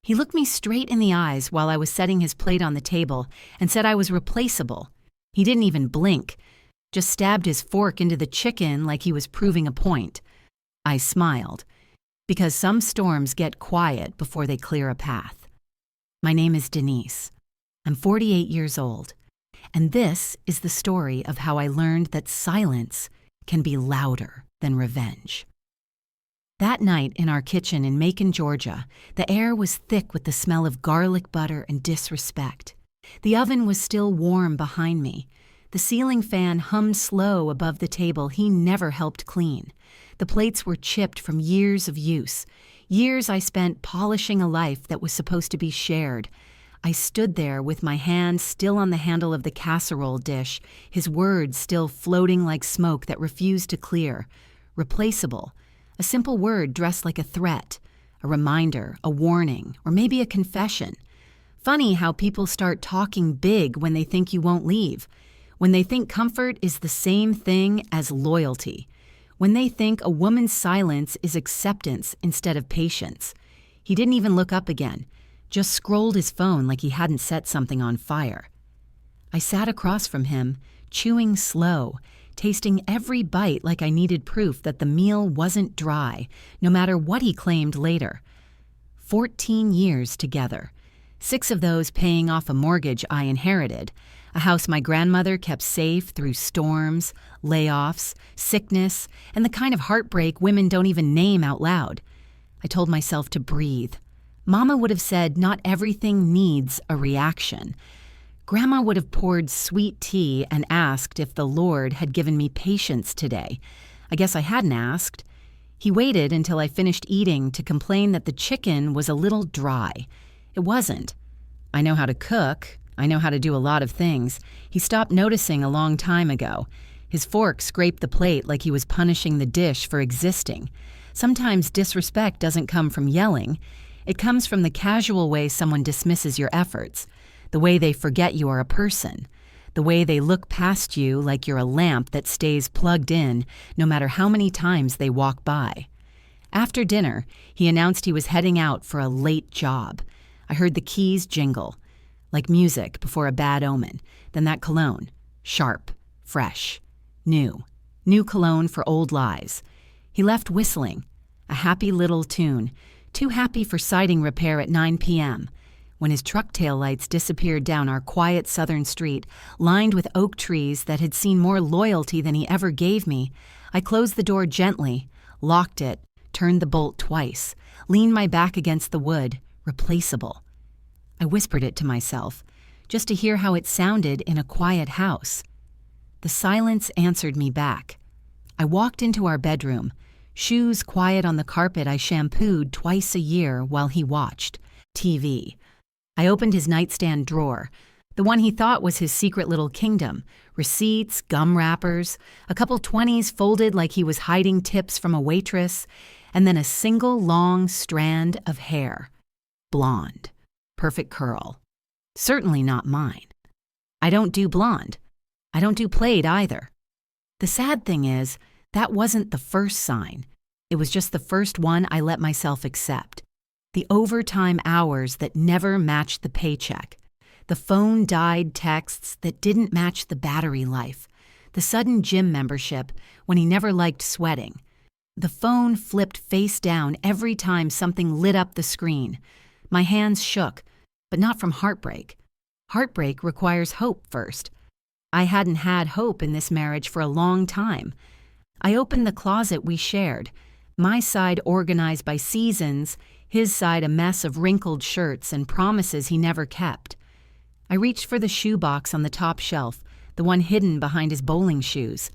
He looked me straight in the eyes while I was setting his plate on the table and said I was replaceable. He didn't even blink, just stabbed his fork into the chicken like he was proving a point. I smiled, because some storms get quiet before they clear a path. My name is Denise. I'm 48 years old, and this is the story of how I learned that silence can be louder than revenge. That night in our kitchen in Macon, Georgia, the air was thick with the smell of garlic butter and disrespect. The oven was still warm behind me. The ceiling fan hummed slow above the table he never helped clean. The plates were chipped from years of use, years I spent polishing a life that was supposed to be shared. I stood there with my hand still on the handle of the casserole dish, his words still floating like smoke that refused to clear. Replaceable. A simple word dressed like a threat, a reminder, a warning, or maybe a confession. Funny how people start talking big when they think you won't leave, when they think comfort is the same thing as loyalty, when they think a woman's silence is acceptance instead of patience. He didn't even look up again, just scrolled his phone like he hadn't set something on fire. I sat across from him, chewing slow, tasting every bite like I needed proof that the meal wasn't dry, no matter what he claimed later. 14 years together, 6 of those paying off a mortgage I inherited, a house my grandmother kept safe through storms, layoffs, sickness, and the kind of heartbreak women don't even name out loud. I told myself to breathe. Mama would have said not everything needs a reaction. Grandma would have poured sweet tea and asked if the Lord had given me patience today. I guess I hadn't asked. He waited until I finished eating to complain that the chicken was a little dry. It wasn't. I know how to cook. I know how to do a lot of things. He stopped noticing a long time ago. His fork scraped the plate like he was punishing the dish for existing. Sometimes disrespect doesn't come from yelling. It comes from the casual way someone dismisses your efforts. The way they forget you are a person, the way they look past you like you're a lamp that stays plugged in no matter how many times they walk by. After dinner, he announced he was heading out for a late job. I heard the keys jingle, like music before a bad omen, then that cologne, sharp, fresh, new cologne for old lives. He left whistling, a happy little tune, too happy for siding repair at 9 p.m., when his truck taillights disappeared down our quiet southern street, lined with oak trees that had seen more loyalty than he ever gave me. I closed the door gently, locked it, turned the bolt twice, leaned my back against the wood, replaceable. I whispered it to myself, just to hear how it sounded in a quiet house. The silence answered me back. I walked into our bedroom, shoes quiet on the carpet I shampooed twice a year while he watched. TV. I opened his nightstand drawer, the one he thought was his secret little kingdom, receipts, gum wrappers, a couple 20s folded like he was hiding tips from a waitress, and then a single long strand of hair. Blonde. Perfect curl. Certainly not mine. I don't do blonde. I don't do plaid either. The sad thing is, that wasn't the first sign. It was just the first one I let myself accept. The overtime hours that never matched the paycheck, the phone-died texts that didn't match the battery life, the sudden gym membership when he never liked sweating. The phone flipped face down every time something lit up the screen. My hands shook, but not from heartbreak. Heartbreak requires hope first. I hadn't had hope in this marriage for a long time. I opened the closet we shared, my side organized by seasons, his side a mess of wrinkled shirts and promises he never kept. I reached for the shoebox on the top shelf, the one hidden behind his bowling shoes.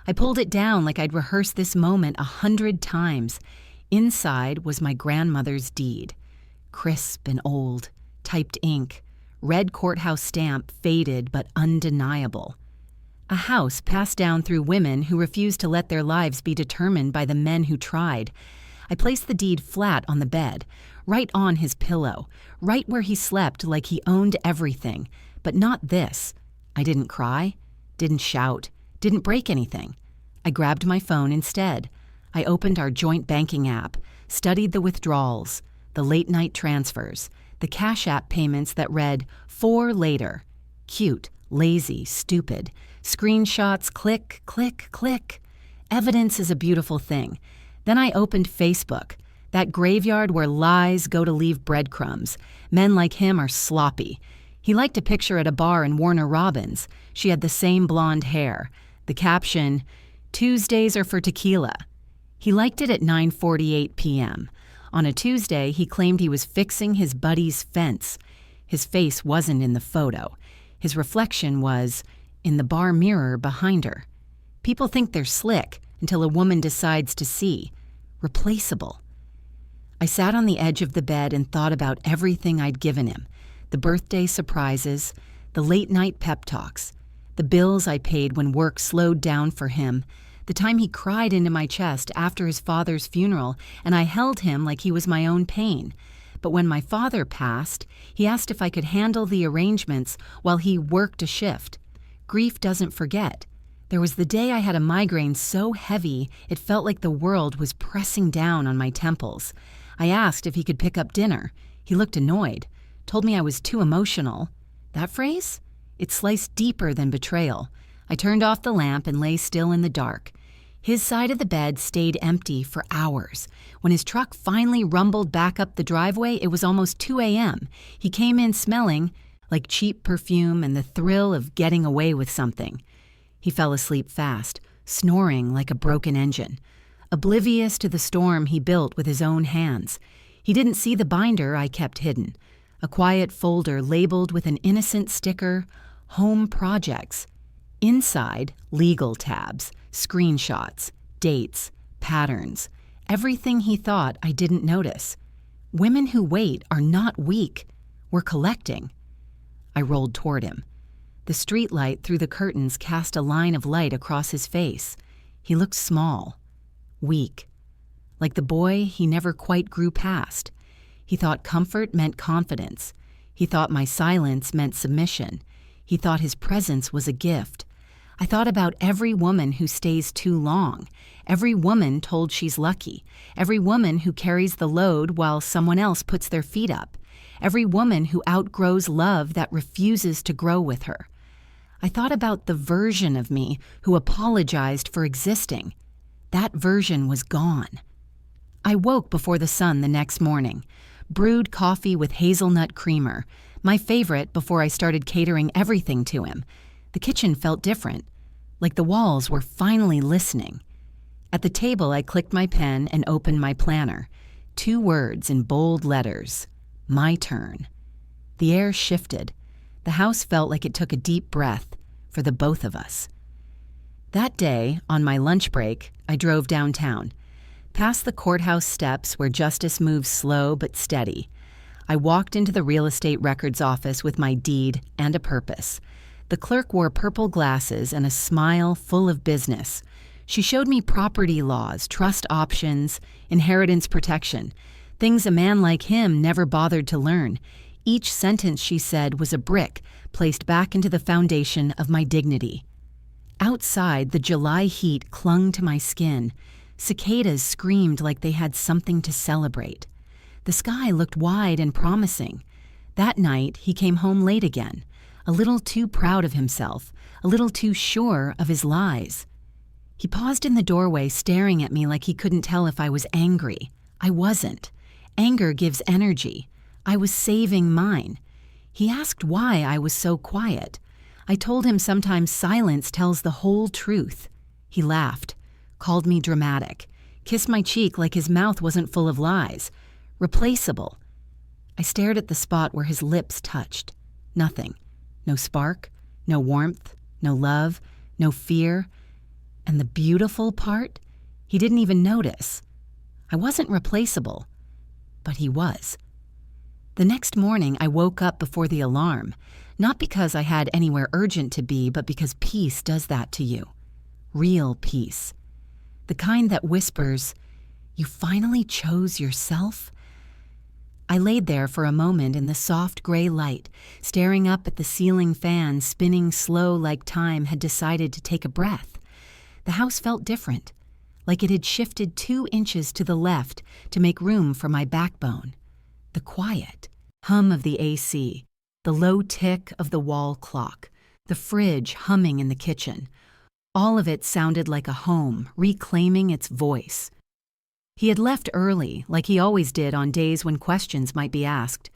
I pulled it down like I'd rehearsed this moment 100 times. Inside was my grandmother's deed. Crisp and old, typed ink, red courthouse stamp, faded but undeniable. A house passed down through women who refused to let their lives be determined by the men who tried. I placed the deed flat on the bed, right on his pillow, right where he slept like he owned everything, but not this. I didn't cry, didn't shout, didn't break anything. I grabbed my phone instead. I opened our joint banking app, studied the withdrawals, the late-night transfers, the Cash App payments that read, "For later." Cute, lazy, stupid. Screenshots, click, click, click. Evidence is a beautiful thing. Then I opened Facebook, that graveyard where lies go to leave breadcrumbs. Men like him are sloppy. He liked a picture at a bar in Warner Robins. She had the same blonde hair. The caption, "Tuesdays are for tequila." He liked it at 9:48 p.m. On a Tuesday, he claimed he was fixing his buddy's fence. His face wasn't in the photo. His reflection was in the bar mirror behind her. People think they're slick until a woman decides to see. Replaceable. I sat on the edge of the bed and thought about everything I'd given him. The birthday surprises, the late-night pep talks, the bills I paid when work slowed down for him, the time he cried into my chest after his father's funeral and I held him like he was my own pain. But when my father passed, he asked if I could handle the arrangements while he worked a shift. Grief doesn't forget. There was the day I had a migraine so heavy it felt like the world was pressing down on my temples. I asked if he could pick up dinner. He looked annoyed, told me I was too emotional. That phrase? It sliced deeper than betrayal. I turned off the lamp and lay still in the dark. His side of the bed stayed empty for hours. When his truck finally rumbled back up the driveway, it was almost 2 a.m. He came in smelling like cheap perfume and the thrill of getting away with something. He fell asleep fast, snoring like a broken engine, oblivious to the storm he built with his own hands. He didn't see the binder I kept hidden, a quiet folder labeled with an innocent sticker, "Home Projects." Inside, legal tabs, screenshots, dates, patterns, everything he thought I didn't notice. Women who wait are not weak. We're collecting. I rolled toward him. The streetlight through the curtains cast a line of light across his face. He looked small, weak, like the boy he never quite grew past. He thought comfort meant confidence. He thought my silence meant submission. He thought his presence was a gift. I thought about every woman who stays too long, every woman told she's lucky, every woman who carries the load while someone else puts their feet up, every woman who outgrows love that refuses to grow with her. I thought about the version of me who apologized for existing. That version was gone. I woke before the sun the next morning, brewed coffee with hazelnut creamer, my favorite before I started catering everything to him. The kitchen felt different, like the walls were finally listening. At the table, I clicked my pen and opened my planner. 2 words in bold letters, "My turn." The air shifted. The house felt like it took a deep breath for the both of us. That day, on my lunch break, I drove downtown, past the courthouse steps where justice moves slow but steady. I walked into the real estate records office with my deed and a purpose. The clerk wore purple glasses and a smile full of business. She showed me property laws, trust options, inheritance protection, things a man like him never bothered to learn. Each sentence she said was a brick placed back into the foundation of my dignity. Outside, the July heat clung to my skin. Cicadas screamed like they had something to celebrate. The sky looked wide and promising. That night, he came home late again, a little too proud of himself, a little too sure of his lies. He paused in the doorway, staring at me like he couldn't tell if I was angry. I wasn't. Anger gives energy. I was saving mine. He asked why I was so quiet. I told him sometimes silence tells the whole truth. He laughed, called me dramatic, kissed my cheek like his mouth wasn't full of lies. Replaceable. I stared at the spot where his lips touched. Nothing. No spark, no warmth, no love, no fear. And the beautiful part? He didn't even notice. I wasn't replaceable, but he was. The next morning, I woke up before the alarm, not because I had anywhere urgent to be, but because peace does that to you. Real peace. The kind that whispers, "You finally chose yourself?" I laid there for a moment in the soft gray light, staring up at the ceiling fan spinning slow like time had decided to take a breath. The house felt different, like it had shifted 2 inches to the left to make room for my backbone. The quiet, hum of the AC, the low tick of the wall clock, the fridge humming in the kitchen. All of it sounded like a home, reclaiming its voice. He had left early, like he always did on days when questions might be asked.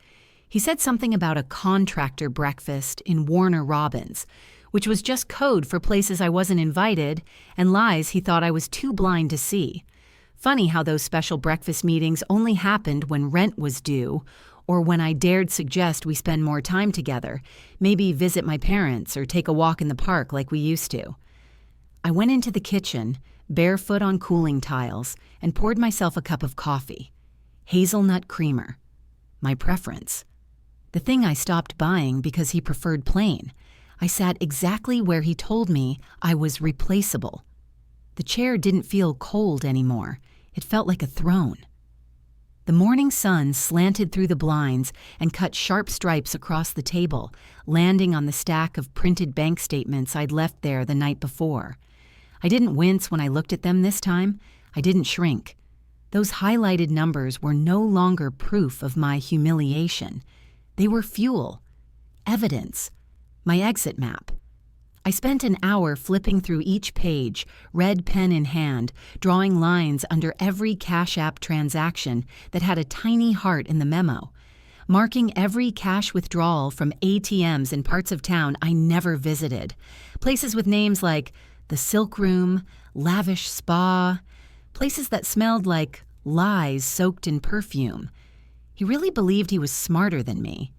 He said something about a contractor breakfast in Warner Robins, which was just code for places I wasn't invited and lies he thought I was too blind to see. Funny how those special breakfast meetings only happened when rent was due, or when I dared suggest we spend more time together, maybe visit my parents or take a walk in the park like we used to. I went into the kitchen, barefoot on cooling tiles, and poured myself a cup of coffee. Hazelnut creamer. My preference. The thing I stopped buying because he preferred plain. I sat exactly where he told me I was replaceable. The chair didn't feel cold anymore. It felt like a throne. The morning sun slanted through the blinds and cut sharp stripes across the table, landing on the stack of printed bank statements I'd left there the night before. I didn't wince when I looked at them this time. I didn't shrink. Those highlighted numbers were no longer proof of my humiliation. They were fuel, evidence, my exit map. I spent an hour flipping through each page, red pen in hand, drawing lines under every Cash App transaction that had a tiny heart in the memo, marking every cash withdrawal from ATMs in parts of town I never visited, places with names like the Silk Room, Lavish Spa, places that smelled like lies soaked in perfume. He really believed he was smarter than me.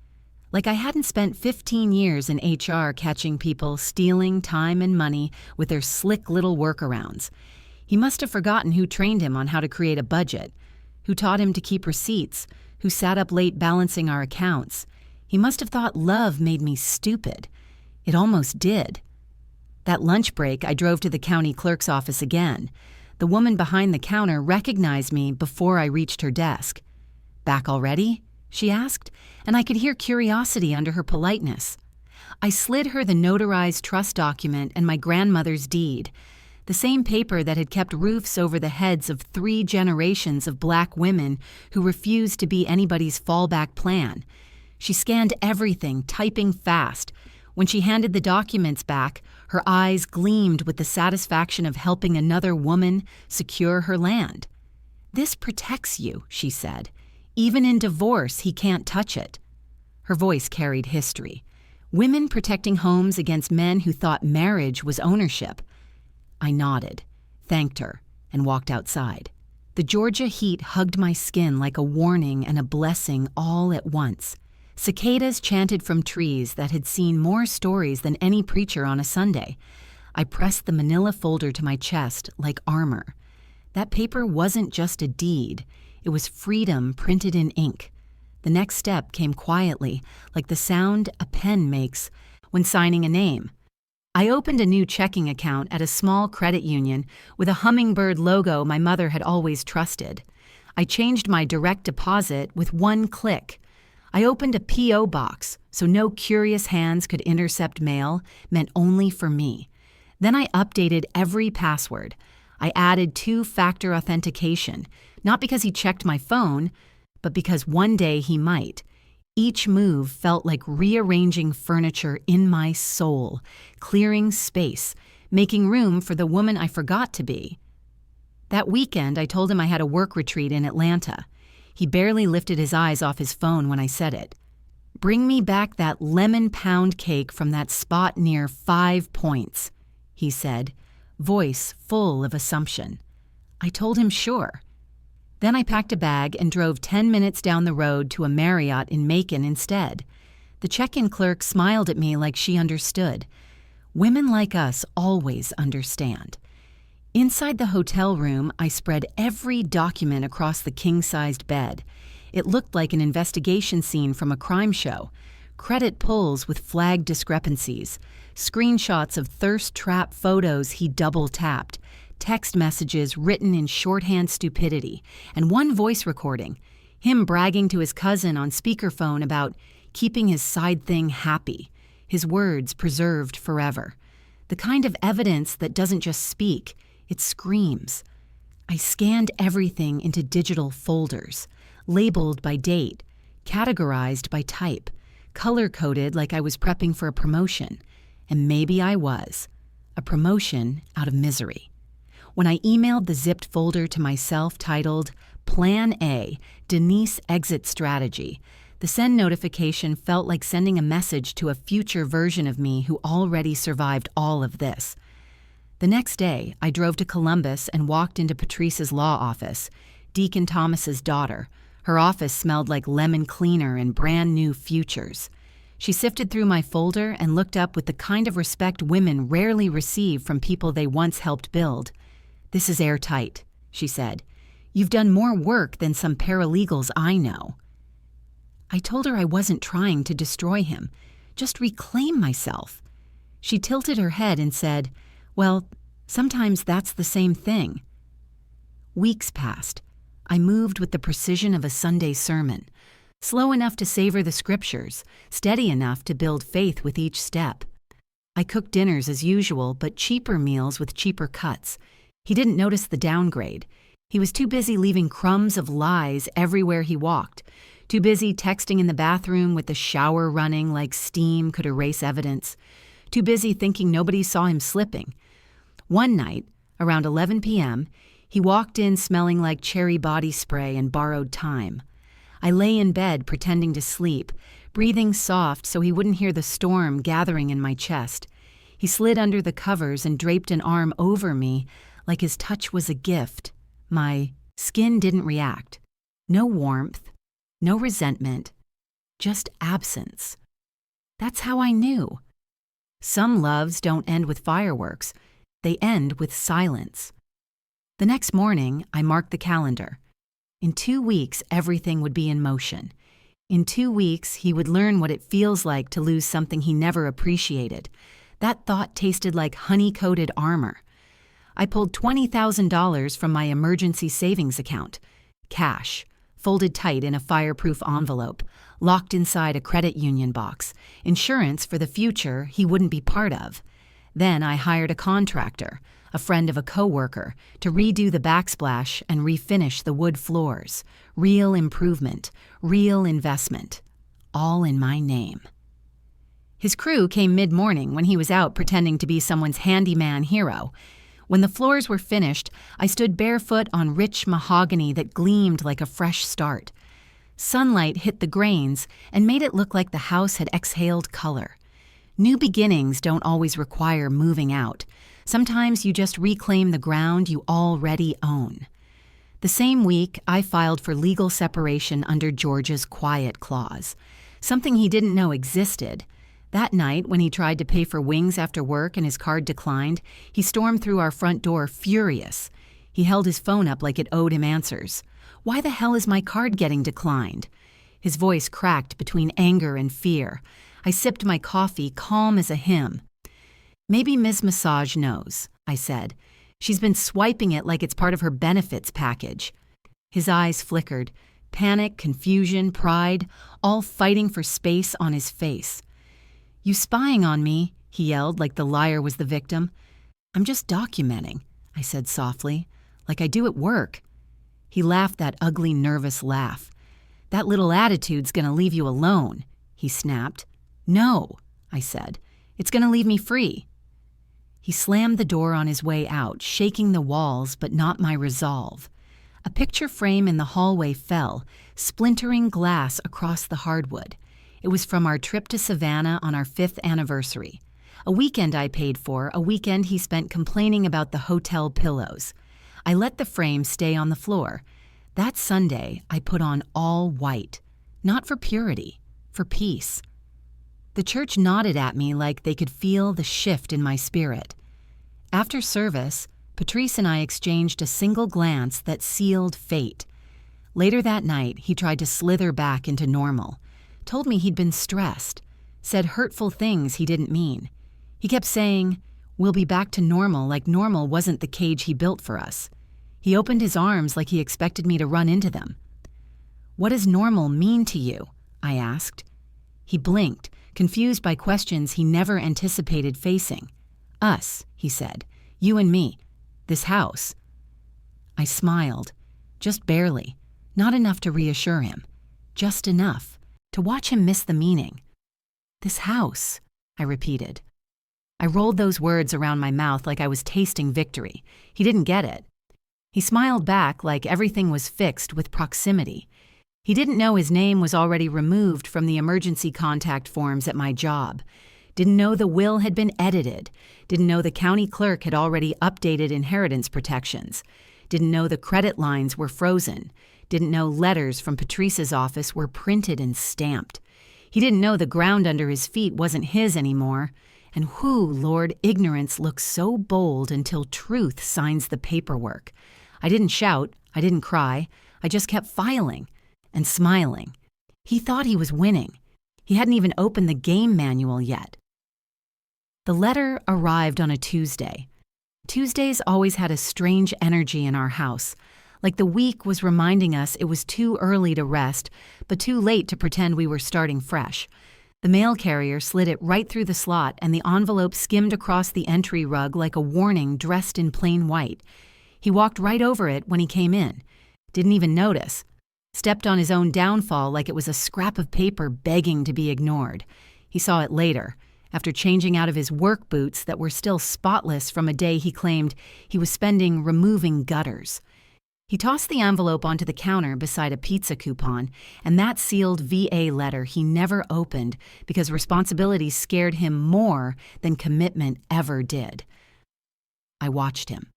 Like I hadn't spent 15 years in HR catching people stealing time and money with their slick little workarounds. He must have forgotten who trained him on how to create a budget, who taught him to keep receipts, who sat up late balancing our accounts. He must have thought love made me stupid. It almost did. That lunch break, I drove to the county clerk's office again. The woman behind the counter recognized me before I reached her desk. "Back already?" she asked, and I could hear curiosity under her politeness. I slid her the notarized trust document and my grandmother's deed, the same paper that had kept roofs over the heads of 3 generations of Black women who refused to be anybody's fallback plan. She scanned everything, typing fast. When she handed the documents back, her eyes gleamed with the satisfaction of helping another woman secure her land. "This protects you," she said. "Even in divorce, he can't touch it." Her voice carried history. Women protecting homes against men who thought marriage was ownership. I nodded, thanked her, and walked outside. The Georgia heat hugged my skin like a warning and a blessing all at once. Cicadas chanted from trees that had seen more stories than any preacher on a Sunday. I pressed the manila folder to my chest like armor. That paper wasn't just a deed. It was freedom printed in ink. The next step came quietly, like the sound a pen makes when signing a name. I opened a new checking account at a small credit union with a hummingbird logo my mother had always trusted. I changed my direct deposit with one click. I opened a P.O. box so no curious hands could intercept mail meant only for me. Then I updated every password. I added 2-factor authentication, not because he checked my phone, but because one day he might. Each move felt like rearranging furniture in my soul, clearing space, making room for the woman I forgot to be. That weekend, I told him I had a work retreat in Atlanta. He barely lifted his eyes off his phone when I said it. "Bring me back that lemon pound cake from that spot near 5 Points," he said, voice full of assumption. I told him sure. Then I packed a bag and drove 10 minutes down the road to a Marriott in Macon instead. The check-in clerk smiled at me like she understood. Women like us always understand. Inside the hotel room, I spread every document across the king-sized bed. It looked like an investigation scene from a crime show. Credit pulls with flagged discrepancies, screenshots of thirst trap photos he double-tapped, text messages written in shorthand stupidity, and one voice recording, him bragging to his cousin on speakerphone about keeping his side thing happy, his words preserved forever. The kind of evidence that doesn't just speak, it screams. I scanned everything into digital folders, labeled by date, categorized by type, color-coded like I was prepping for a promotion. And maybe I was. A promotion out of misery. When I emailed the zipped folder to myself titled Plan A, Denise Exit Strategy, the send notification felt like sending a message to a future version of me who already survived all of this. The next day, I drove to Columbus and walked into Patrice's law office, Deacon Thomas's daughter. Her office smelled like lemon cleaner and brand new futures. She sifted through my folder and looked up with the kind of respect women rarely receive from people they once helped build. "This is airtight," she said. "You've done more work than some paralegals I know." I told her I wasn't trying to destroy him, just reclaim myself. She tilted her head and said, "Well, sometimes that's the same thing." Weeks passed. I moved with the precision of a Sunday sermon, slow enough to savor the scriptures, steady enough to build faith with each step. I cooked dinners as usual, but cheaper meals with cheaper cuts. He didn't notice the downgrade. He was too busy leaving crumbs of lies everywhere he walked, too busy texting in the bathroom with the shower running like steam could erase evidence, too busy thinking nobody saw him slipping. One night, around 11 p.m., he walked in smelling like cherry body spray and borrowed time. I lay in bed pretending to sleep, breathing soft so he wouldn't hear the storm gathering in my chest. He slid under the covers and draped an arm over me like his touch was a gift. My skin didn't react. No warmth, no resentment, just absence. That's how I knew. Some loves don't end with fireworks. They end with silence. The next morning, I marked the calendar. In 2 weeks, everything would be in motion. In 2 weeks, he would learn what it feels like to lose something he never appreciated. That thought tasted like honey-coated armor. I pulled $20,000 from my emergency savings account. Cash, folded tight in a fireproof envelope, locked inside a credit union box. Insurance for the future he wouldn't be part of. Then I hired a contractor, a friend of a coworker, to redo the backsplash and refinish the wood floors. Real improvement, real investment, all in my name. His crew came mid-morning when he was out pretending to be someone's handyman hero. When the floors were finished, I stood barefoot on rich mahogany that gleamed like a fresh start. Sunlight hit the grains and made it look like the house had exhaled color. New beginnings don't always require moving out. Sometimes you just reclaim the ground you already own. The same week, I filed for legal separation under George's quiet clause, something he didn't know existed. That night, when he tried to pay for wings after work and his card declined, he stormed through our front door furious. He held his phone up like it owed him answers. "Why the hell is my card getting declined?" His voice cracked between anger and fear. I sipped my coffee, calm as a hymn. "Maybe Ms. Massage knows," I said. "She's been swiping it like it's part of her benefits package." His eyes flickered. Panic, confusion, pride, all fighting for space on his face. "You spying on me?" he yelled like the liar was the victim. "I'm just documenting," I said softly, "like I do at work." He laughed that ugly, nervous laugh. "That little attitude's gonna leave you alone," he snapped. "No," I said. "It's gonna leave me free." He slammed the door on his way out, shaking the walls but not my resolve. A picture frame in the hallway fell, splintering glass across the hardwood. It was from our trip to Savannah on our 5th anniversary. A weekend I paid for, a weekend he spent complaining about the hotel pillows. I let the frame stay on the floor. That Sunday, I put on all white. Not for purity, for peace. The church nodded at me like they could feel the shift in my spirit. After service, Patrice and I exchanged a single glance that sealed fate. Later that night, he tried to slither back into normal. Told me he'd been stressed. Said hurtful things he didn't mean. He kept saying, "We'll be back to normal," like normal wasn't the cage he built for us. He opened his arms like he expected me to run into them. "What does normal mean to you?" I asked. He blinked, confused by questions he never anticipated facing. "Us," he said. "You and me. This house." I smiled, just barely, not enough to reassure him. just enough to watch him miss the meaning. This house, I repeated. I rolled those words around my mouth like I was tasting victory. He didn't get it. He smiled back like everything was fixed with proximity. He didn't know his name was already removed from the emergency contact forms at my job. Didn't know the will had been edited. Didn't know the county clerk had already updated inheritance protections. Didn't know the credit lines were frozen. Didn't know letters from Patrice's office were printed and stamped. He didn't know the ground under his feet wasn't his anymore. And whoo, Lord, ignorance looks so bold until truth signs the paperwork. I didn't shout. I didn't cry. I just kept filing and smiling. He thought he was winning. He hadn't even opened the game manual yet. The letter arrived on a Tuesday. Tuesdays always had a strange energy in our house, like the week was reminding us it was too early to rest, but too late to pretend we were starting fresh. The mail carrier slid it right through the slot, and the envelope skimmed across the entry rug like a warning dressed in plain white. He walked right over it when he came in. Didn't even notice. Stepped on his own downfall like it was a scrap of paper begging to be ignored. He saw it later, after changing out of his work boots that were still spotless from a day he claimed he was spending removing gutters. He tossed the envelope onto the counter beside a pizza coupon, and that sealed VA letter he never opened because responsibility scared him more than commitment ever did. I watched him.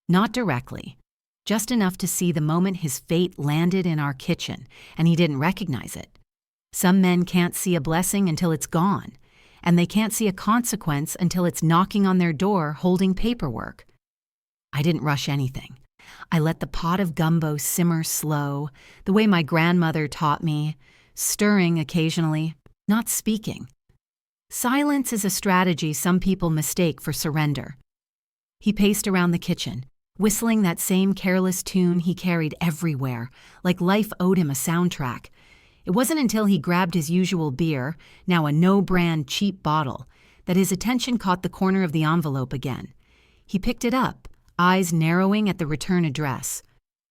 Not directly, just enough to see the moment his fate landed in our kitchen, and he didn't recognize it. Some men can't see a blessing until it's gone, and they can't see a consequence until it's knocking on their door holding paperwork. I didn't rush anything. I let the pot of gumbo simmer slow, the way my grandmother taught me, stirring occasionally, not speaking. Silence is a strategy some people mistake for surrender. He paced around the kitchen, whistling that same careless tune he carried everywhere, like life owed him a soundtrack. It wasn't until he grabbed his usual beer, now a no-brand cheap bottle, that his attention caught the corner of the envelope again. He picked it up, eyes narrowing at the return address.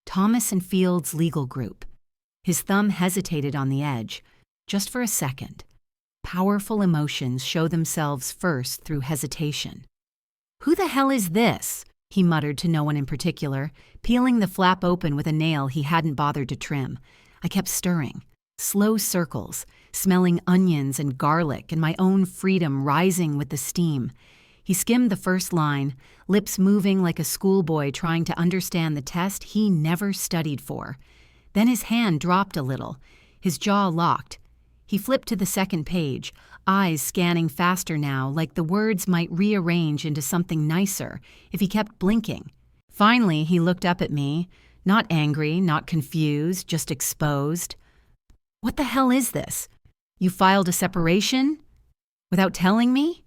Thomas and Fields Legal Group. His thumb hesitated on the edge, just for a second. Powerful emotions show themselves first through hesitation. "Who the hell is this?" he muttered to no one in particular, peeling the flap open with a nail he hadn't bothered to trim. I kept stirring. Slow circles, smelling onions and garlic and my own freedom rising with the steam. He skimmed the first line, lips moving like a schoolboy trying to understand the test he never studied for. Then his hand dropped a little, his jaw locked. He flipped to the second page, eyes scanning faster now like the words might rearrange into something nicer if he kept blinking. Finally, he looked up at me, not angry, not confused, just exposed. "What the hell is this? You filed a separation? Without telling me?"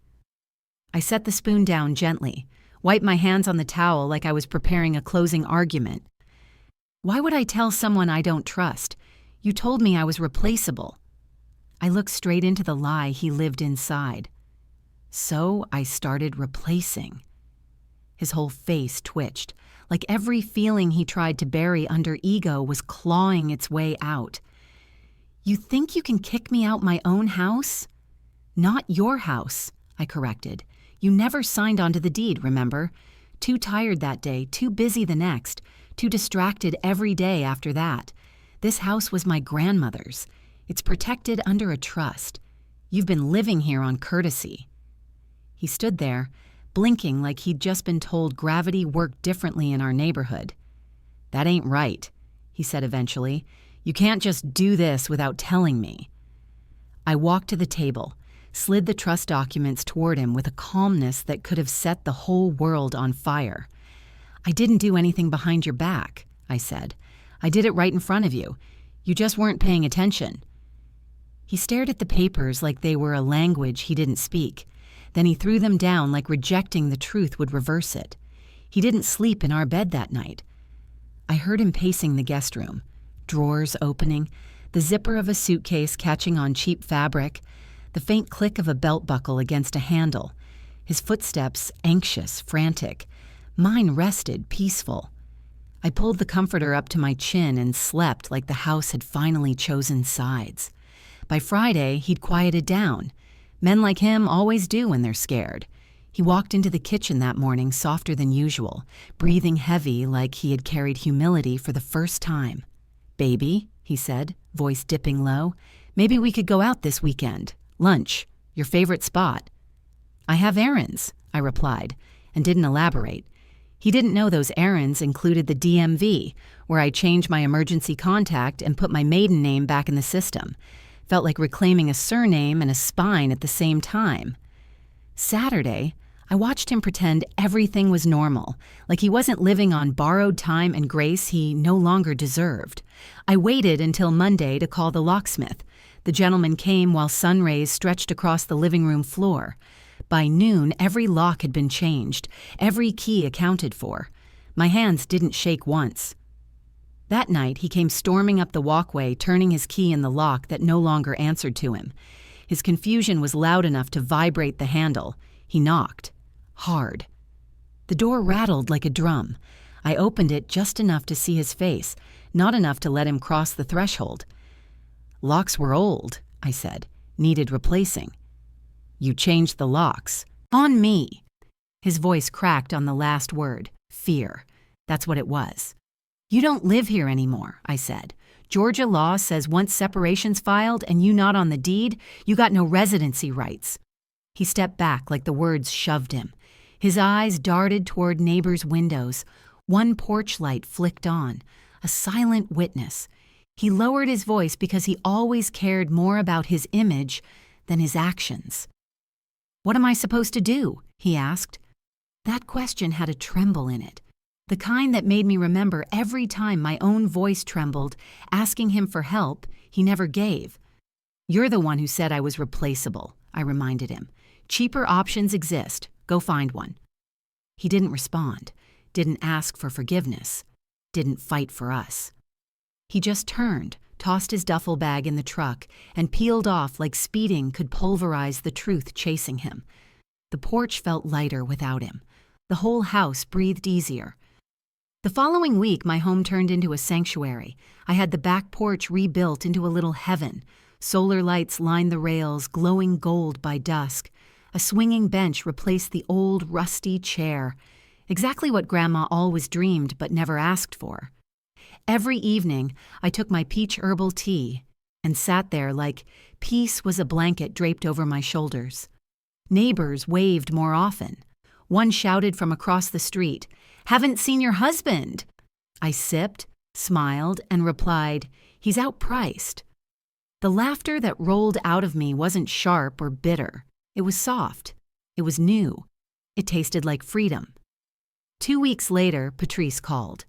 I set the spoon down gently, wiped my hands on the towel like I was preparing a closing argument. "Why would I tell someone I don't trust? You told me I was replaceable." I looked straight into the lie he lived inside. So I started replacing. His whole face twitched, like every feeling he tried to bury under ego was clawing its way out. "You think you can kick me out my own house?" "Not your house," I corrected. "You never signed onto the deed, remember? Too tired that day, too busy the next, too distracted every day after that. This house was my grandmother's. It's protected under a trust. You've been living here on courtesy." He stood there, blinking like he'd just been told gravity worked differently in our neighborhood. "That ain't right," he said eventually. "You can't just do this without telling me." I walked to the table, slid the trust documents toward him with a calmness that could have set the whole world on fire. "I didn't do anything behind your back," I said. "I did it right in front of you. You just weren't paying attention." He stared at the papers like they were a language he didn't speak. Then he threw them down like rejecting the truth would reverse it. He didn't sleep in our bed that night. I heard him pacing the guest room, drawers opening, the zipper of a suitcase catching on cheap fabric, the faint click of a belt buckle against a handle, his footsteps anxious, frantic. Mine rested, peaceful. I pulled the comforter up to my chin and slept like the house had finally chosen sides. By Friday, he'd quieted down. Men like him always do when they're scared. He walked into the kitchen that morning softer than usual, breathing heavy like he had carried humility for the first time. "Baby," he said, voice dipping low, "maybe we could go out this weekend. Lunch, your favorite spot." "I have errands," I replied, and didn't elaborate. He didn't know those errands included the DMV, where I changed my emergency contact and put my maiden name back in the system. Felt like reclaiming a surname and a spine at the same time. Saturday, I watched him pretend everything was normal, like he wasn't living on borrowed time and grace he no longer deserved. I waited until Monday to call the locksmith. The gentleman came while sun rays stretched across the living room floor. By noon, every lock had been changed, every key accounted for. My hands didn't shake once. That night, he came storming up the walkway, turning his key in the lock that no longer answered to him. His confusion was loud enough to vibrate the handle. He knocked. Hard. The door rattled like a drum. I opened it just enough to see his face, not enough to let him cross the threshold. "Locks were old," I said. "Needed replacing." "You changed the locks." "On me." His voice cracked on the last word. Fear. That's what it was. "You don't live here anymore," I said. "Georgia law says once separation's filed and you not on the deed, you got no residency rights." He stepped back like the words shoved him. His eyes darted toward neighbors' windows. One porch light flicked on, a silent witness. He lowered his voice because he always cared more about his image than his actions. "What am I supposed to do?" he asked. That question had a tremble in it, the kind that made me remember every time my own voice trembled, asking him for help he never gave. "You're the one who said I was replaceable," I reminded him. "Cheaper options exist. Go find one." He didn't respond, didn't ask for forgiveness, didn't fight for us. He just turned, tossed his duffel bag in the truck, and peeled off like speeding could pulverize the truth chasing him. The porch felt lighter without him. The whole house breathed easier. The following week, my home turned into a sanctuary. I had the back porch rebuilt into a little heaven. Solar lights lined the rails, glowing gold by dusk. A swinging bench replaced the old, rusty chair. Exactly what Grandma always dreamed but never asked for. Every evening, I took my peach herbal tea and sat there like peace was a blanket draped over my shoulders. Neighbors waved more often. One shouted from across the street, "Haven't seen your husband." I sipped, smiled, and replied, "He's outpriced." The laughter that rolled out of me wasn't sharp or bitter. It was soft. It was new. It tasted like freedom. 2 weeks later, Patrice called.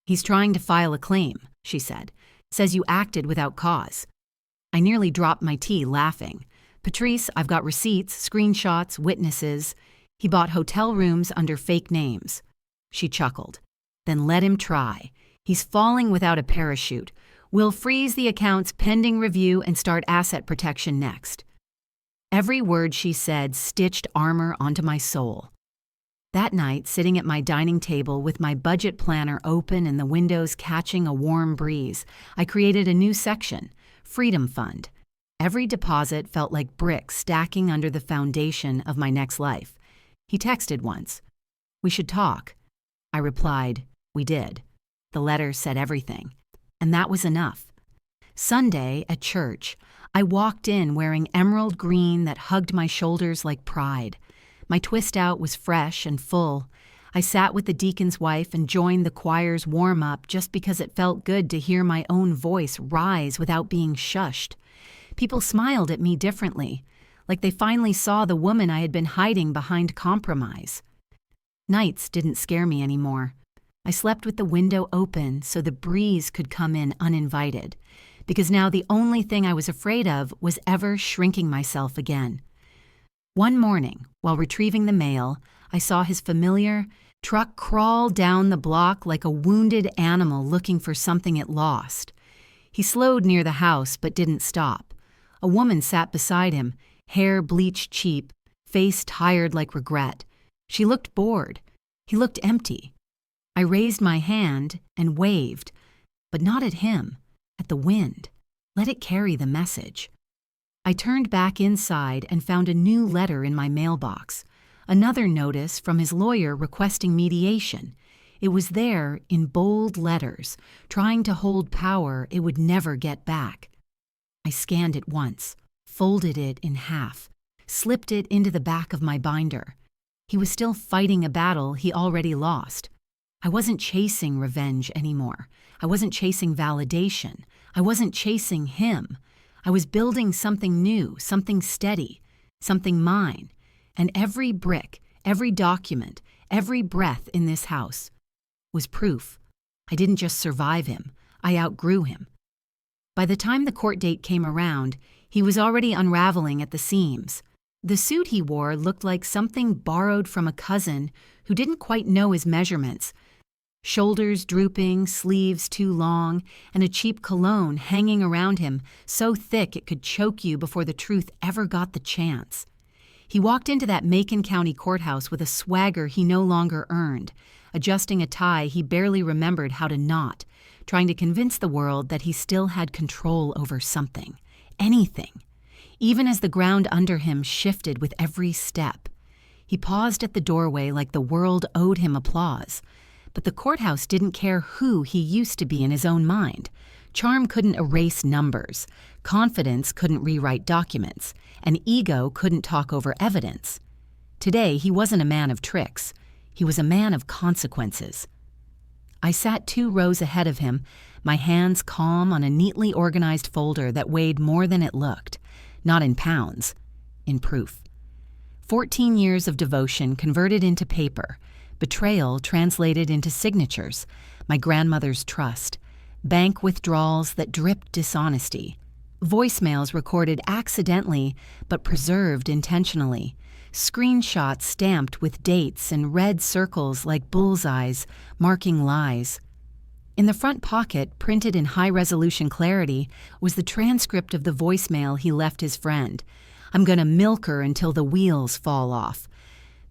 "He's trying to file a claim," she said. "Says you acted without cause." I nearly dropped my tea laughing. "Patrice, I've got receipts, screenshots, witnesses. He bought hotel rooms under fake names." She chuckled. "Then let him try. He's falling without a parachute. We'll freeze the accounts pending review and start asset protection next." Every word she said stitched armor onto my soul. That night, sitting at my dining table with my budget planner open and the windows catching a warm breeze, I created a new section, Freedom Fund. Every deposit felt like bricks stacking under the foundation of my next life. He texted once, "We should talk." I replied, "We did." The letter said everything. And that was enough. Sunday, at church, I walked in wearing emerald green that hugged my shoulders like pride. My twist out was fresh and full. I sat with the deacon's wife and joined the choir's warm-up just because it felt good to hear my own voice rise without being shushed. People smiled at me differently, like they finally saw the woman I had been hiding behind compromise. Nights didn't scare me anymore. I slept with the window open so the breeze could come in uninvited, because now the only thing I was afraid of was ever shrinking myself again. One morning, while retrieving the mail, I saw his familiar truck crawl down the block like a wounded animal looking for something it lost. He slowed near the house but didn't stop. A woman sat beside him, hair bleached cheap, face tired like regret. She looked bored. He looked empty. I raised my hand and waved, but not at him, at the wind. Let it carry the message. I turned back inside and found a new letter in my mailbox, another notice from his lawyer requesting mediation. It was there in bold letters, trying to hold power it would never get back. I scanned it once, folded it in half, slipped it into the back of my binder. He was still fighting a battle he already lost. I wasn't chasing revenge anymore. I wasn't chasing validation. I wasn't chasing him. I was building something new, something steady, something mine. And every brick, every document, every breath in this house was proof. I didn't just survive him. I outgrew him. By the time the court date came around, he was already unraveling at the seams. The suit he wore looked like something borrowed from a cousin who didn't quite know his measurements. Shoulders drooping, sleeves too long, and a cheap cologne hanging around him so thick it could choke you before the truth ever got the chance. He walked into that Macon County courthouse with a swagger he no longer earned, adjusting a tie he barely remembered how to knot, trying to convince the world that he still had control over something, anything. Even as the ground under him shifted with every step. He paused at the doorway like the world owed him applause. But the courthouse didn't care who he used to be in his own mind. Charm couldn't erase numbers. Confidence couldn't rewrite documents. And ego couldn't talk over evidence. Today, he wasn't a man of tricks. He was a man of consequences. I sat 2 rows ahead of him, my hands calm on a neatly organized folder that weighed more than it looked. Not in pounds, in proof. 14 years of devotion converted into paper. Betrayal translated into signatures, my grandmother's trust, bank withdrawals that dripped dishonesty, voicemails recorded accidentally but preserved intentionally, screenshots stamped with dates and red circles like bullseyes marking lies. In the front pocket, printed in high-resolution clarity, was the transcript of the voicemail he left his friend. "I'm gonna milk her until the wheels fall off."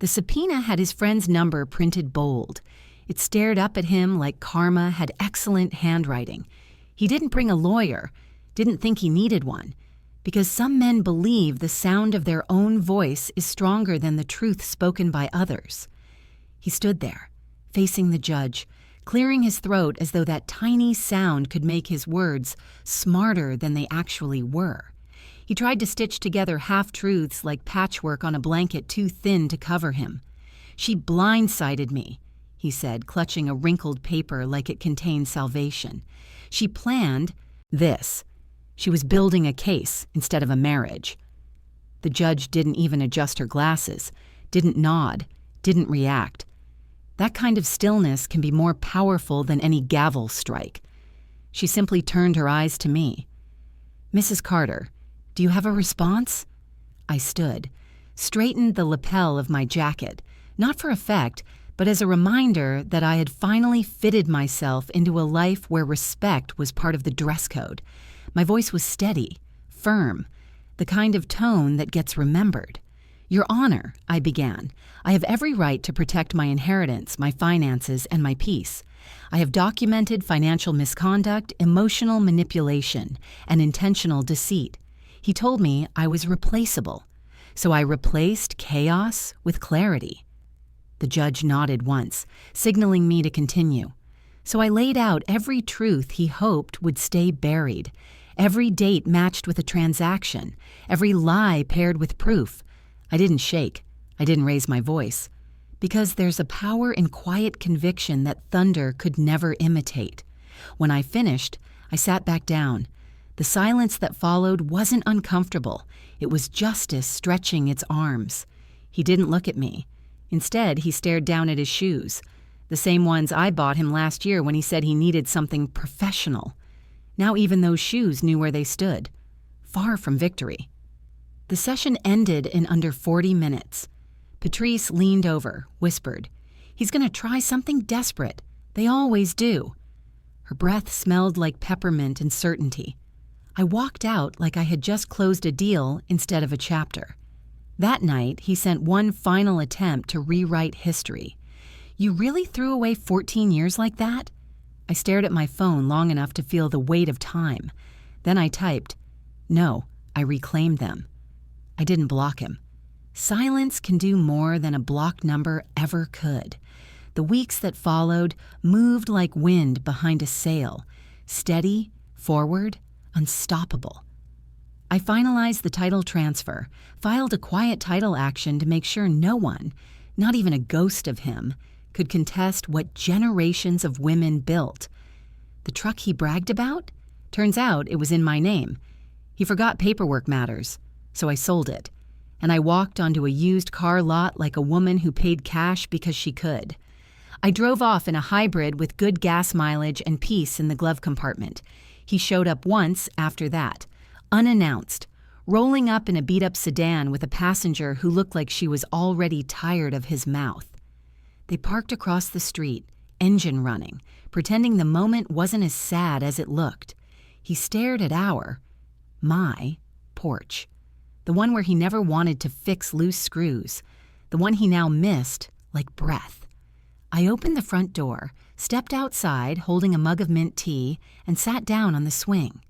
The subpoena had his friend's number printed bold. It stared up at him like karma had excellent handwriting. He didn't bring a lawyer, didn't think he needed one, because some men believe the sound of their own voice is stronger than the truth spoken by others. He stood there, facing the judge, clearing his throat as though that tiny sound could make his words smarter than they actually were. He tried to stitch together half-truths like patchwork on a blanket too thin to cover him. "She blindsided me," he said, clutching a wrinkled paper like it contained salvation. "She planned this. She was building a case instead of a marriage." The judge didn't even adjust her glasses, didn't nod, didn't react. That kind of stillness can be more powerful than any gavel strike. She simply turned her eyes to me. "Mrs. Carter, do you have a response?" I stood, straightened the lapel of my jacket, not for effect, but as a reminder that I had finally fitted myself into a life where respect was part of the dress code. My voice was steady, firm, the kind of tone that gets remembered. "Your Honor," I began, "I have every right to protect my inheritance, my finances, and my peace. I have documented financial misconduct, emotional manipulation, and intentional deceit. He told me I was replaceable, so I replaced chaos with clarity." The judge nodded once, signaling me to continue. So I laid out every truth he hoped would stay buried, every date matched with a transaction, every lie paired with proof. I didn't shake. I didn't raise my voice. Because there's a power in quiet conviction that thunder could never imitate. When I finished, I sat back down. The silence that followed wasn't uncomfortable. It was justice stretching its arms. He didn't look at me. Instead, he stared down at his shoes, the same ones I bought him last year when he said he needed something professional. Now even those shoes knew where they stood. Far from victory. The session ended in under 40 minutes. Patrice leaned over, whispered, "He's going to try something desperate. They always do." Her breath smelled like peppermint and certainty. I walked out like I had just closed a deal instead of a chapter. That night, he sent one final attempt to rewrite history. You really threw away 14 years like that? I stared at my phone long enough to feel the weight of time. Then I typed, "No, I reclaimed them." I didn't block him. Silence can do more than a blocked number ever could. The weeks that followed moved like wind behind a sail, steady, forward, unstoppable. I finalized the title transfer, filed a quiet title action to make sure no one, not even a ghost of him, could contest what generations of women built. The truck he bragged about? Turns out it was in my name. He forgot paperwork matters, so I sold it, and I walked onto a used car lot like a woman who paid cash because she could. I drove off in a hybrid with good gas mileage and peace in the glove compartment. He showed up once after that, unannounced, rolling up in a beat-up sedan with a passenger who looked like she was already tired of his mouth. They parked across the street, engine running, pretending the moment wasn't as sad as it looked. He stared at my porch, the one where he never wanted to fix loose screws, the one he now missed like breath. I opened the front door, stepped outside holding a mug of mint tea, and sat down on the swing.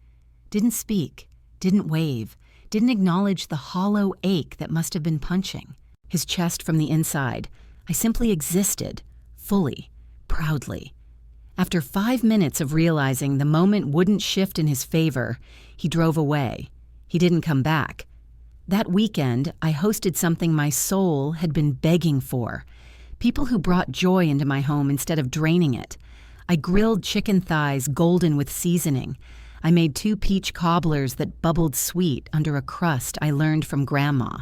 Didn't speak, didn't wave, didn't acknowledge the hollow ache that must have been punching his chest from the inside. I simply existed, fully, proudly. After 5 minutes of realizing the moment wouldn't shift in his favor, he drove away. He didn't come back. That weekend, I hosted something my soul had been begging for. People who brought joy into my home instead of draining it. I grilled chicken thighs golden with seasoning. I made 2 peach cobblers that bubbled sweet under a crust I learned from Grandma.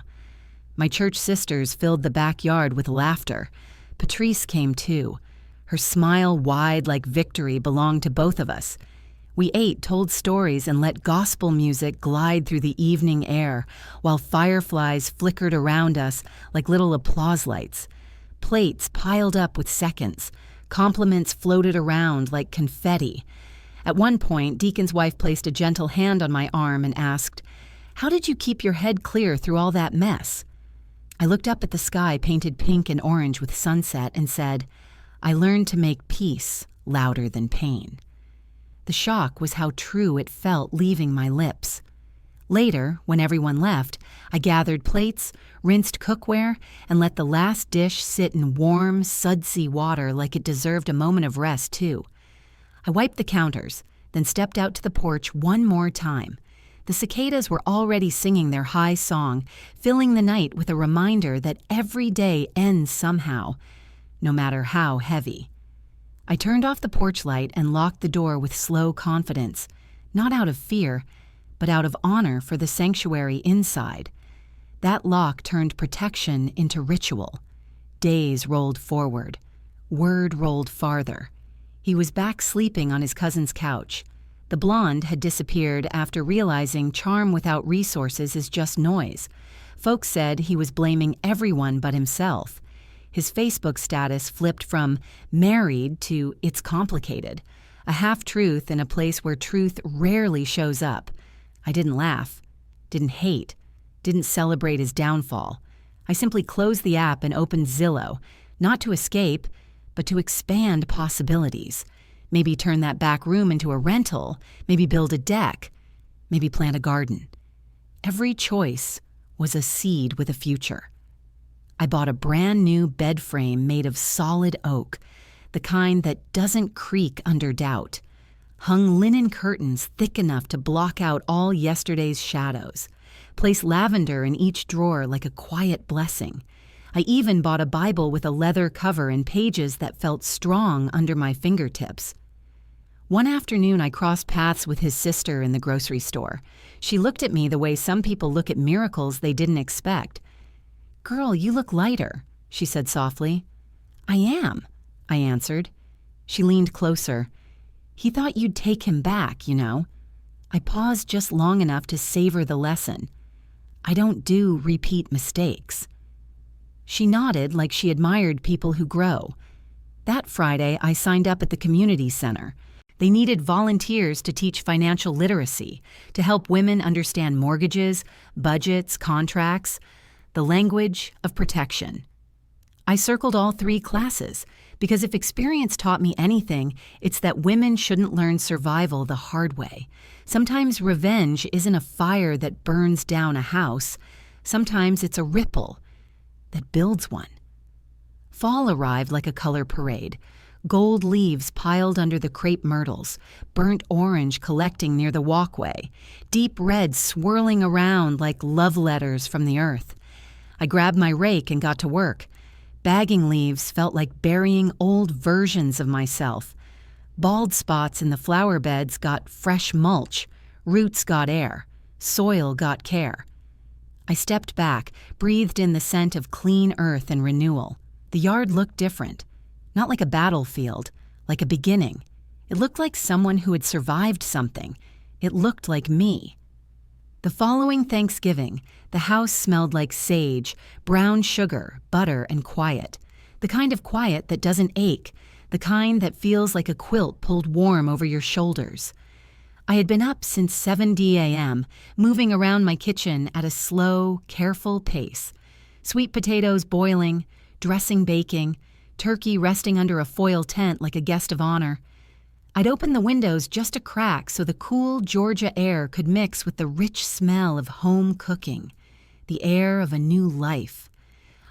My church sisters filled the backyard with laughter. Patrice came too. Her smile wide like victory belonged to both of us. We ate, told stories, and let gospel music glide through the evening air while fireflies flickered around us like little applause lights. Plates piled up with seconds. Compliments floated around like confetti. At one point, Deacon's wife placed a gentle hand on my arm and asked, "How did you keep your head clear through all that mess?" I looked up at the sky painted pink and orange with sunset and said, "I learned to make peace louder than pain." The shock was how true it felt leaving my lips. Later, when everyone left, I gathered plates, rinsed cookware, and let the last dish sit in warm, sudsy water like it deserved a moment of rest, too. I wiped the counters, then stepped out to the porch one more time. The cicadas were already singing their high song, filling the night with a reminder that every day ends somehow, no matter how heavy. I turned off the porch light and locked the door with slow confidence, not out of fear, but out of honor for the sanctuary inside. That lock turned protection into ritual. Days rolled forward. Word rolled farther. He was back sleeping on his cousin's couch. The blonde had disappeared after realizing charm without resources is just noise. Folks said he was blaming everyone but himself. His Facebook status flipped from married to it's complicated, a half-truth in a place where truth rarely shows up. I didn't laugh, didn't hate, didn't celebrate his downfall. I simply closed the app and opened Zillow, not to escape, but to expand possibilities. Maybe turn that back room into a rental, maybe build a deck, maybe plant a garden. Every choice was a seed with a future. I bought a brand new bed frame made of solid oak, the kind that doesn't creak under doubt. Hung linen curtains thick enough to block out all yesterday's shadows. Placed lavender in each drawer like a quiet blessing. I even bought a Bible with a leather cover and pages that felt strong under my fingertips. One afternoon, I crossed paths with his sister in the grocery store. She looked at me the way some people look at miracles they didn't expect. "Girl, you look lighter," she said softly. "I am," I answered. She leaned closer. "He thought you'd take him back, you know." I paused just long enough to savor the lesson. I don't do repeat mistakes. She nodded like she admired people who grow. That Friday, I signed up at the community center. They needed volunteers to teach financial literacy, to help women understand mortgages, budgets, contracts, the language of protection. I circled all 3 classes, because if experience taught me anything, it's that women shouldn't learn survival the hard way. Sometimes revenge isn't a fire that burns down a house. Sometimes it's a ripple that builds one. Fall arrived like a color parade. Gold leaves piled under the crepe myrtles, burnt orange collecting near the walkway, deep red swirling around like love letters from the earth. I grabbed my rake and got to work. Bagging leaves felt like burying old versions of myself. Bald spots in the flower beds got fresh mulch, roots got air, soil got care. I stepped back, breathed in the scent of clean earth and renewal. The yard looked different. Not like a battlefield, like a beginning. It looked like someone who had survived something. It looked like me. The following Thanksgiving, the house smelled like sage, brown sugar, butter, and quiet. The kind of quiet that doesn't ache, the kind that feels like a quilt pulled warm over your shoulders. I had been up since 7 a.m., moving around my kitchen at a slow, careful pace. Sweet potatoes boiling, dressing baking, turkey resting under a foil tent like a guest of honor. I'd open the windows just a crack so the cool Georgia air could mix with the rich smell of home cooking, the air of a new life.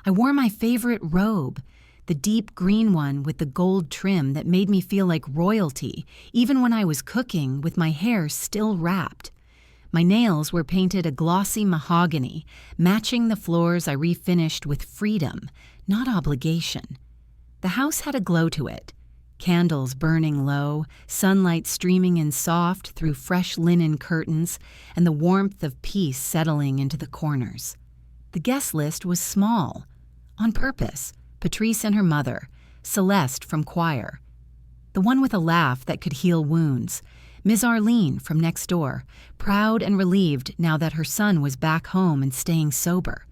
I wore my favorite robe, the deep green one with the gold trim that made me feel like royalty, even when I was cooking with my hair still wrapped. My nails were painted a glossy mahogany, matching the floors I refinished with freedom, not obligation. The house had a glow to it. Candles burning low, sunlight streaming in soft through fresh linen curtains, and the warmth of peace settling into the corners. The guest list was small. On purpose, Patrice and her mother, Celeste from choir, the one with a laugh that could heal wounds, Ms. Arlene from next door, proud and relieved now that her son was back home and staying sober,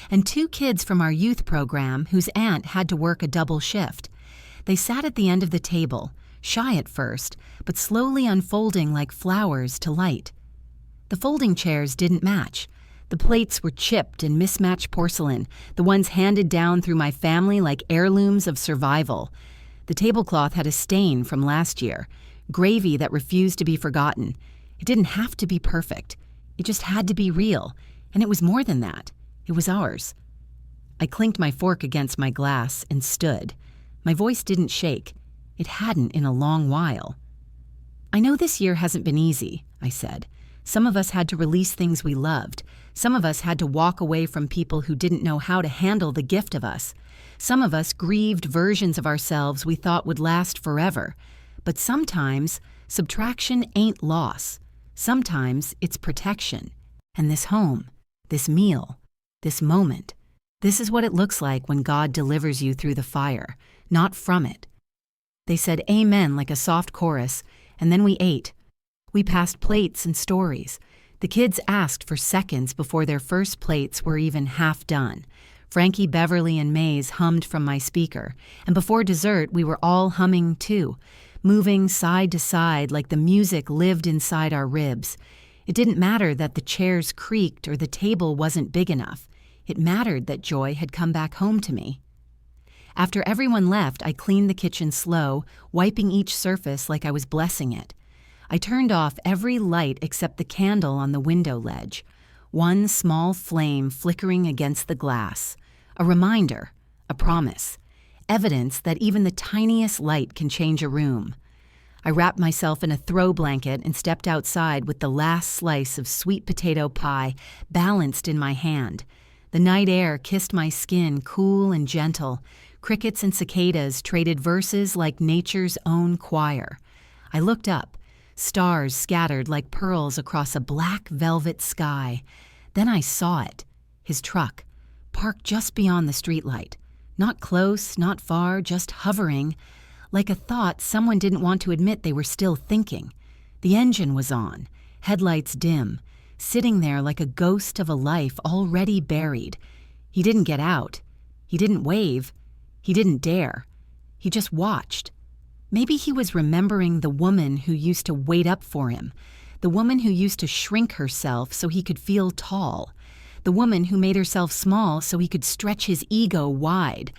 and 2 kids from our youth program whose aunt had to work a double shift. They sat at the end of the table, shy at first, but slowly unfolding like flowers to light. The folding chairs didn't match. The plates were chipped and mismatched porcelain, the ones handed down through my family like heirlooms of survival. The tablecloth had a stain from last year, gravy that refused to be forgotten. It didn't have to be perfect. It just had to be real, and it was more than that. It was ours. I clinked my fork against my glass and stood. My voice didn't shake. It hadn't in a long while. I know this year hasn't been easy, I said. Some of us had to release things we loved. Some of us had to walk away from people who didn't know how to handle the gift of us. Some of us grieved versions of ourselves we thought would last forever. But sometimes, subtraction ain't loss. Sometimes it's protection. And this home, this meal, this moment, this is what it looks like when God delivers you through the fire, not from it. They said amen like a soft chorus, and then we ate. We passed plates and stories. The kids asked for seconds before their first plates were even half done. Frankie, Beverly, and Maze hummed from my speaker, and before dessert we were all humming too, moving side to side like the music lived inside our ribs. It didn't matter that the chairs creaked or the table wasn't big enough. It mattered that joy had come back home to me. After everyone left, I cleaned the kitchen slow, wiping each surface like I was blessing it. I turned off every light except the candle on the window ledge, one small flame flickering against the glass. A reminder, a promise, evidence that even the tiniest light can change a room. I wrapped myself in a throw blanket and stepped outside with the last slice of sweet potato pie balanced in my hand. The night air kissed my skin cool and gentle. Crickets and cicadas traded verses like nature's own choir. I looked up, stars scattered like pearls across a black velvet sky. Then I saw it, his truck, parked just beyond the streetlight. Not close, not far, just hovering, like a thought someone didn't want to admit they were still thinking. The engine was on, headlights dim, sitting there like a ghost of a life already buried. He didn't get out. He didn't wave. He didn't dare. He just watched. Maybe he was remembering the woman who used to wait up for him, the woman who used to shrink herself so he could feel tall, the woman who made herself small so he could stretch his ego wide.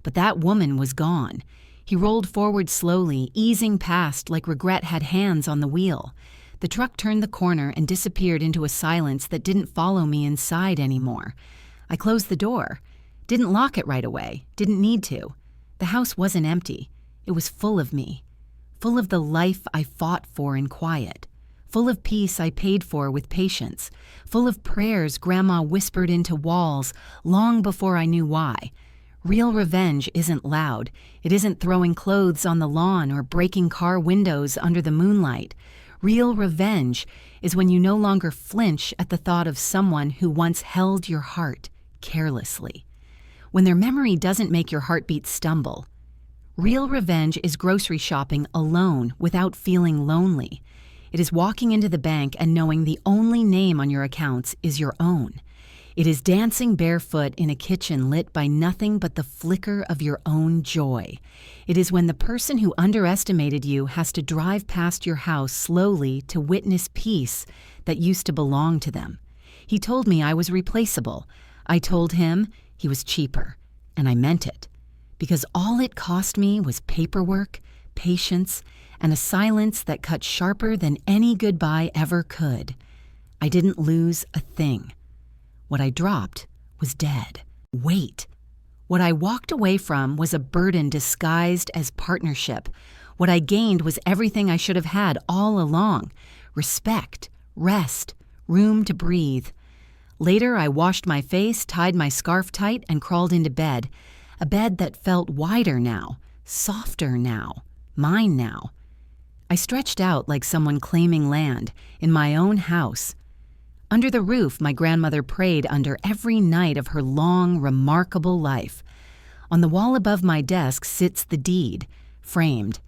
but that woman was gone. He rolled forward slowly, easing past like regret had hands on the wheel. The truck turned the corner and disappeared into a silence that didn't follow me inside anymore. I closed the door. Didn't lock it right away. Didn't need to. The house wasn't empty. It was full of me. Full of the life I fought for in quiet. Full of peace I paid for with patience. Full of prayers Grandma whispered into walls long before I knew why. Real revenge isn't loud. It isn't throwing clothes on the lawn or breaking car windows under the moonlight. Real revenge is when you no longer flinch at the thought of someone who once held your heart carelessly. When their memory doesn't make your heartbeat stumble. Real revenge is grocery shopping alone without feeling lonely. It is walking into the bank and knowing the only name on your accounts is your own. It is dancing barefoot in a kitchen lit by nothing but the flicker of your own joy. It is when the person who underestimated you has to drive past your house slowly to witness peace that used to belong to them. He told me I was replaceable. I told him he was cheaper, and I meant it. Because all it cost me was paperwork, patience, and a silence that cut sharper than any goodbye ever could. I didn't lose a thing. What I dropped was dead. Weight. What I walked away from was a burden disguised as partnership. What I gained was everything I should have had all along. Respect, rest, room to breathe. Later, I washed my face, tied my scarf tight, and crawled into bed. A bed that felt wider now, softer now, mine now. I stretched out like someone claiming land in my own house. Under the roof, my grandmother prayed under every night of her long, remarkable life. On the wall above my desk sits the deed, framed.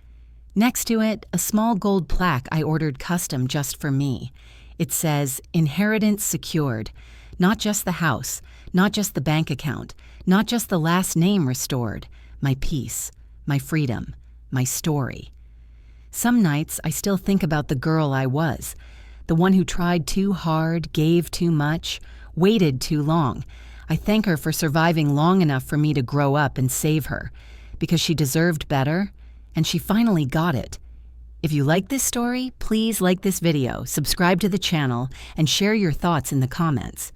Next to it, a small gold plaque I ordered custom just for me. It says, "Inheritance secured." Not just the house, not just the bank account, not just the last name restored. My peace, my freedom, my story. Some nights I still think about the girl I was. The one who tried too hard, gave too much, waited too long. I thank her for surviving long enough for me to grow up and save her, because she deserved better, and she finally got it. If you like this story, please like this video, subscribe to the channel, and share your thoughts in the comments.